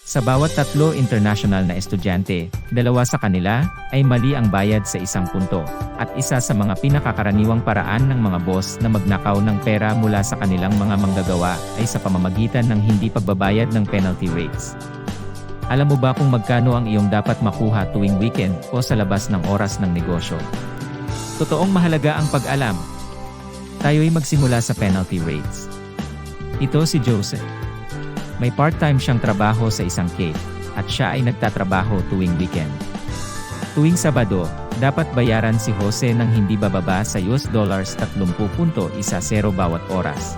Sa bawat 3 international na estudyante, 2 sa kanila ay mali ang bayad sa 1 punto, at isa sa mga pinakakaraniwang paraan ng mga boss na magnakaw ng pera mula sa kanilang mga manggagawa ay sa pamamagitan ng hindi pagbabayad ng penalty rates. Alam mo ba kung magkano ang iyong dapat makuha tuwing weekend o sa labas ng oras ng negosyo? Totoong mahalaga ang pag-alam. Tayo'y magsimula sa penalty rates. Ito si Joseph. May part-time siyang trabaho sa isang cave, at siya ay nagtatrabaho tuwing weekend. Tuwing Sabado, dapat bayaran si Jose ng hindi bababa sa $30.10 bawat oras.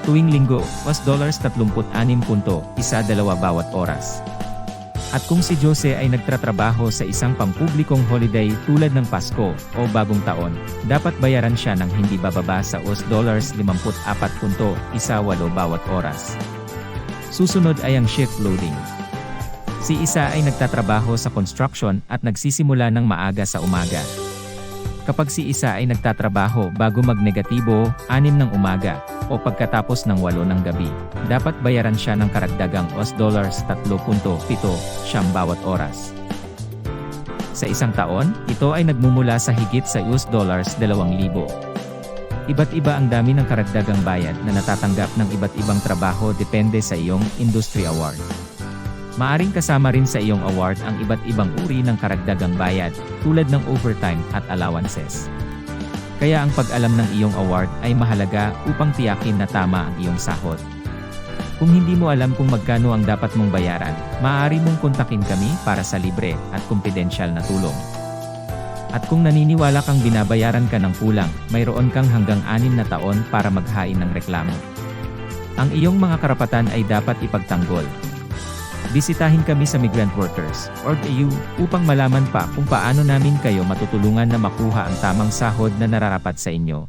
Tuwing Linggo, $36.12 bawat oras. At kung si Jose ay nagtatrabaho sa isang pampublikong holiday tulad ng Pasko o Bagong Taon, dapat bayaran siya ng hindi bababa sa $54.18 bawat oras. Susunod ay ang shift loading. Si Isa ay nagtatrabaho sa construction at nagsisimula ng maaga sa umaga. Kapag si Isa ay nagtatrabaho bago magnegatibo, 6 ng umaga, o pagkatapos ng 8 ng gabi, dapat bayaran siya ng karagdagang $3.7 bawat oras. Sa isang taon, ito ay nagmumula sa higit sa $2,000. Iba't iba ang dami ng karagdagang bayad na natatanggap ng iba't ibang trabaho depende sa iyong industry award. Maaring kasama rin sa iyong award ang iba't ibang uri ng karagdagang bayad, tulad ng overtime at allowances. Kaya ang pag-alam ng iyong award ay mahalaga upang tiyakin na tama ang iyong sahod. Kung hindi mo alam kung magkano ang dapat mong bayaran, maaari mong kontakin kami para sa libre at kumpidensyal na tulong. At kung naniniwala kang binabayaran ka ng kulang, mayroon kang hanggang 6 na taon para maghain ng reklamo. Ang iyong mga karapatan ay dapat ipagtanggol. Bisitahin kami sa migrantworkers.org.au upang malaman pa kung paano namin kayo matutulungan na makuha ang tamang sahod na nararapat sa inyo.